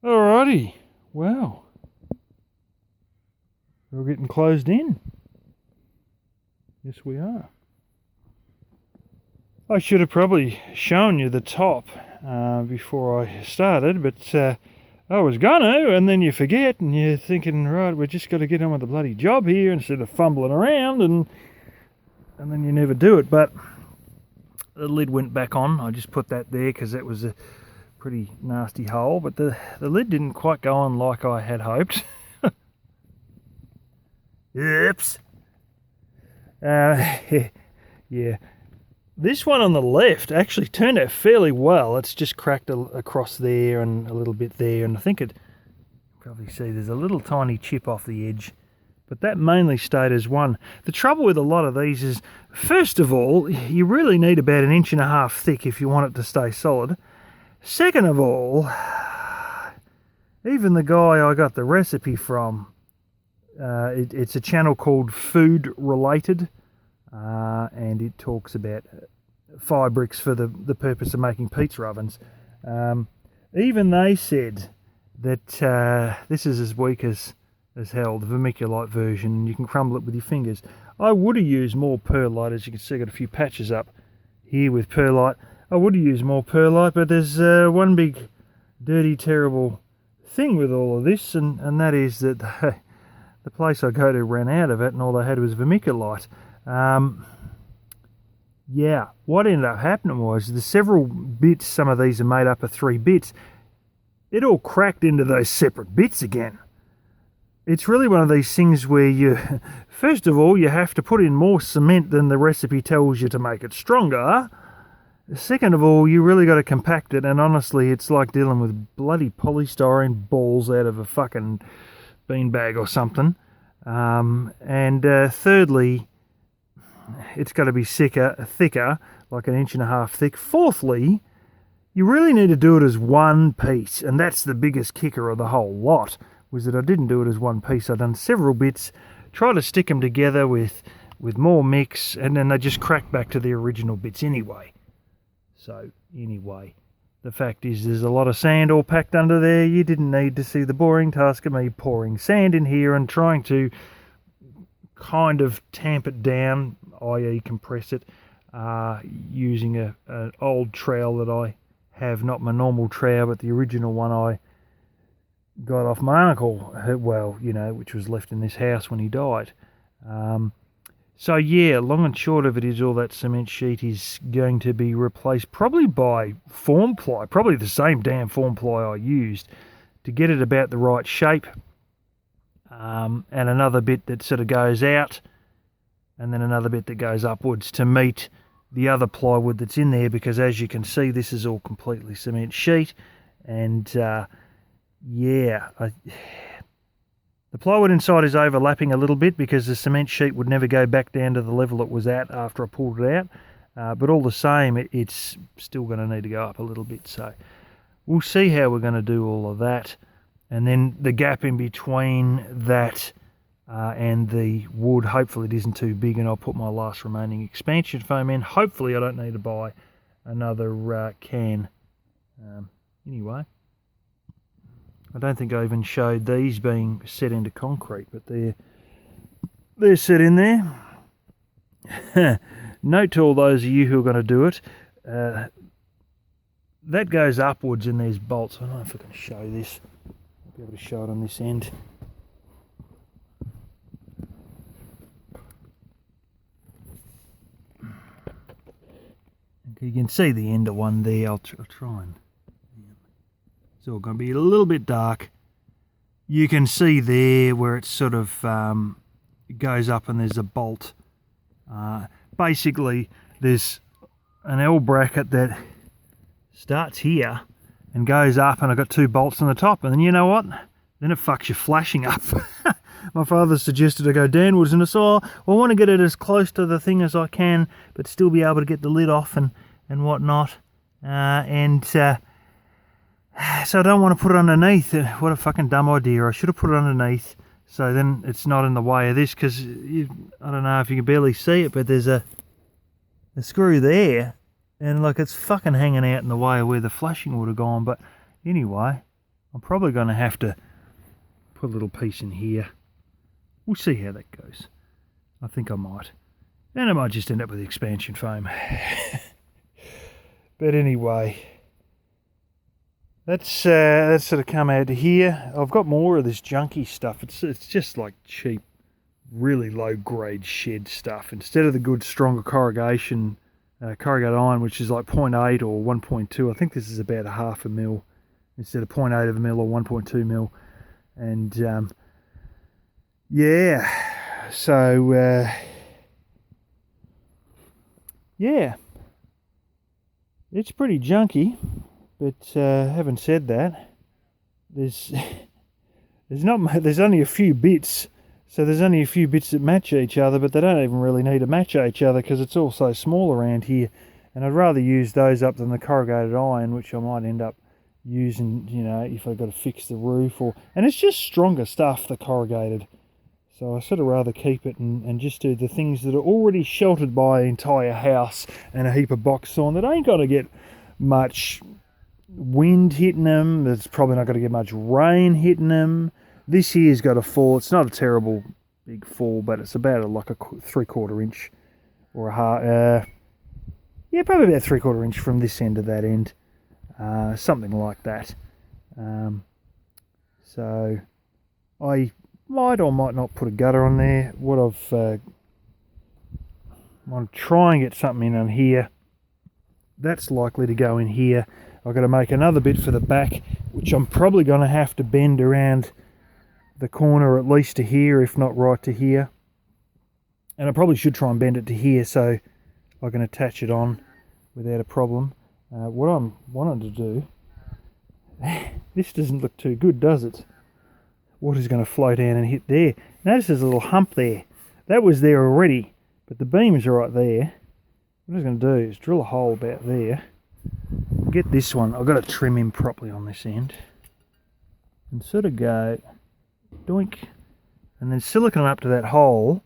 Alrighty. Wow. We're getting closed in. Yes, we are. I should have probably shown you the top before I started, but I was gonna, and then you forget, and you're thinking, right, we just got to get on with the bloody job here instead of fumbling around, and then you never do it. But the lid went back on. I just put that there because that was a pretty nasty hole, but the lid didn't quite go on like I had hoped. Oops. Yeah. This one on the left actually turned out fairly well. It's just cracked across there and a little bit there, and I think it probably see there's a little tiny chip off the edge, but that mainly stayed as one. The trouble with a lot of these is, first of all, you really need about 1.5 inches thick if you want it to stay solid. Second of all, even the guy I got the recipe from, it's a channel called Food Related, and it talks about fabrics for the purpose of making pizza ovens. Even they said that this is as weak as hell, the vermiculite version, and you can crumble it with your fingers. I would have used more perlite. As you can see, I've got a few patches up here with perlite. I would have used more perlite, but there's one big dirty terrible thing with all of this, and that is that the place I go to ran out of it, and all they had was vermiculite. Yeah, what ended up happening was there's several bits. Some of these are made up of 3 bits. It all cracked into those separate bits again. It's really one of these things where you, first of all, you have to put in more cement than the recipe tells you to make it stronger. Second of all, you really got to compact it, and honestly, it's like dealing with bloody polystyrene balls out of a fucking beanbag or something. And thirdly, it's got to be thicker, like 1.5 inches thick. Fourthly, you really need to do it as one piece, and that's the biggest kicker of the whole lot, was that I didn't do it as one piece. I've done several bits, try to stick them together with more mix, and then they just crack back to the original bits anyway. So anyway, the fact is there's a lot of sand all packed under there. You didn't need to see the boring task of me pouring sand in here and trying to kind of tamp it down, i.e. compress it, using an old trowel that I have, not my normal trowel, but the original one I got off my uncle, well, you know, which was left in this house when he died. So yeah, long and short of it is all that cement sheet is going to be replaced probably by form ply, probably the same damn form ply I used to get it about the right shape. And another bit that sort of goes out, and then another bit that goes upwards to meet the other plywood that's in there, because as you can see, this is all completely cement sheet, and yeah, the plywood inside is overlapping a little bit because the cement sheet would never go back down to the level it was at after I pulled it out, but all the same, it's still going to need to go up a little bit, so we'll see how we're going to do all of that. And then the gap in between that and the wood, hopefully it isn't too big, and I'll put my last remaining expansion foam in. Hopefully I don't need to buy another can. Anyway, I don't think I even showed these being set into concrete, but they're set in there. Note to all those of you who are going to do it, that goes upwards and there's bolts. I don't know if I can show this. I'll be able to show it on this end. You can see the end of one there. I'll try and... It's all going to be a little bit dark. You can see there where it sort of it goes up and there's a bolt. Basically, there's an L bracket that starts here and goes up, and I've got 2 bolts on the top, and then you know what? Then it fucks your flashing up. My father suggested I go downwards, and I saw, I want to get it as close to the thing as I can, but still be able to get the lid off and whatnot. So I don't want to put it underneath. What a fucking dumb idea. I should have put it underneath, so then it's not in the way of this, because I don't know if you can barely see it, but there's a screw there, and like it's fucking hanging out in the way of where the flashing would have gone. But anyway, I'm probably going to have to put a little piece in here. We'll see how that goes. I think I might. And I might just end up with expansion foam. But anyway, that's sort of come out to here. I've got more of this junky stuff. It's just like cheap, really low grade shed stuff. Instead of the good stronger corrugated iron, which is like 0.8 or 1.2, I think this is about a half a mil instead of 0.8 of a mil or 1.2 mil. And yeah, so yeah, it's pretty junky. But having said that, there's only a few bits. So there's only a few bits that match each other, but they don't even really need to match each other because it's all so small around here. And I'd rather use those up than the corrugated iron, which I might end up using, you know, if I've got to fix the roof. And it's just stronger stuff, the corrugated. So I sort of rather keep it and just do the things that are already sheltered by an entire house and a heap of box sawn that ain't going to get much wind hitting them. There's probably not going to get much rain hitting them. This here's got a fall. It's not a terrible big fall, but it's about like a 3/4 inch or a half. Yeah, probably about 3/4 inch from this end to that end, something like that. So I might or might not put a gutter on there. What I want to try and get something in on here. That's likely to go in here. I've got to make another bit for the back, which I'm probably going to have to bend around the corner at least to here, if not right to here. And I probably should try and bend it to here so I can attach it on without a problem. What I'm wanting to do, this doesn't look too good, does it? Water's going to flow down and hit there. Notice there's a little hump there. That was there already, but the beams are right there. What I'm going to do is drill a hole about there. Get this one. I've got to trim him properly on this end. And sort of go doink. And then silicone up to that hole.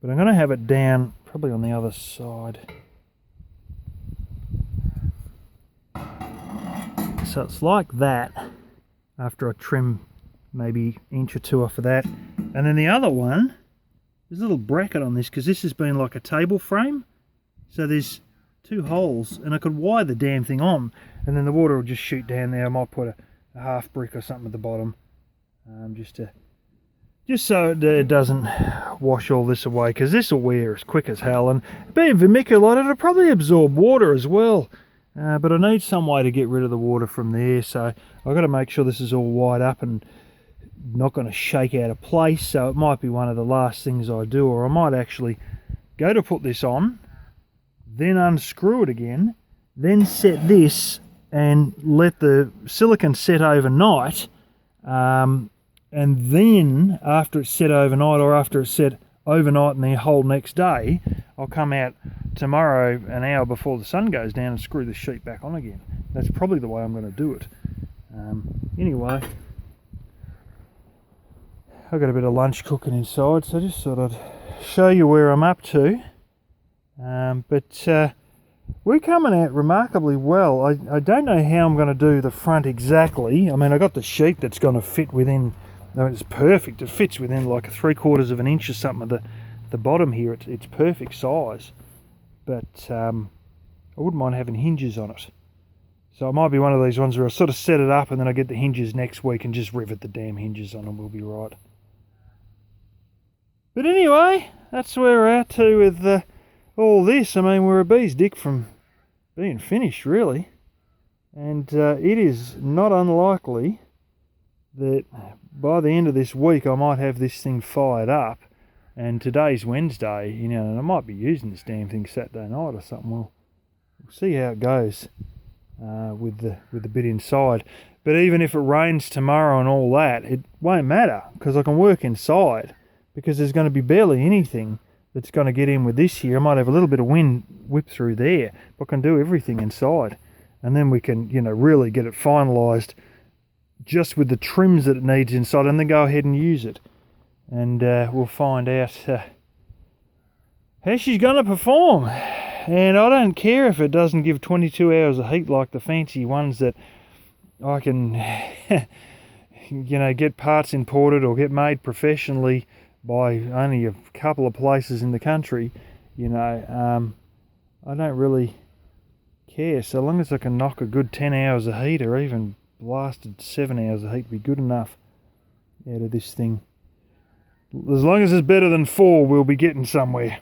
But I'm going to have it down probably on the other side. So it's like that after I trim maybe an inch or two off of that. And then the other one, there's a little bracket on this because this has been like a table frame. So there's 2 holes and I could wire the damn thing on and then the water will just shoot down there. I might put a half brick or something at the bottom just so it doesn't wash all this away, because this will wear as quick as hell, and being vermiculite it'll probably absorb water as well. But I need some way to get rid of the water from there, so I've got to make sure this is all wired up and not going to shake out of place. So it might be one of the last things I do, or I might actually go to put this on, then unscrew it again, then set this and let the silicone set overnight, and then after it's set overnight, or after it's set overnight and the whole next day, I'll come out tomorrow an hour before the sun goes down and screw the sheet back on again. That's probably the way I'm going to do it. Anyway, I've got a bit of lunch cooking inside, so I just thought I'd show you where I'm up to. But we're coming out remarkably well. I don't know how I'm going to do the front exactly. I mean, I got the sheet that's going to fit within, I mean, it's perfect. It fits within like a 3/4 of an inch or something of the bottom here. It's perfect size. But I wouldn't mind having hinges on it. So it might be one of these ones where I sort of set it up and then I get the hinges next week and just rivet the damn hinges on and we'll be right. But anyway, that's where we're at to with all this. I mean, we're a bee's dick from being finished, really. And it is not unlikely that by the end of this week I might have this thing fired up. And today's Wednesday, you know, and I might be using this damn thing Saturday night or something. We'll see how it goes with the bit inside. But even if it rains tomorrow and all that, it won't matter because I can work inside, because there's going to be barely anything that's going to get in with this here. I might have a little bit of wind whip through there, but I can do everything inside. And then we can, you know, really get it finalised just with the trims that it needs inside, and then go ahead and use it. And we'll find out how she's going to perform. And I don't care if it doesn't give 22 hours of heat like the fancy ones that I can get parts imported or get made professionally by only a couple of places in the country, I don't really care. So long as I can knock a good 10 hours of heat, or even blasted 7 hours of heat, would be good enough out of this thing. As long as it's better than 4, we'll be getting somewhere.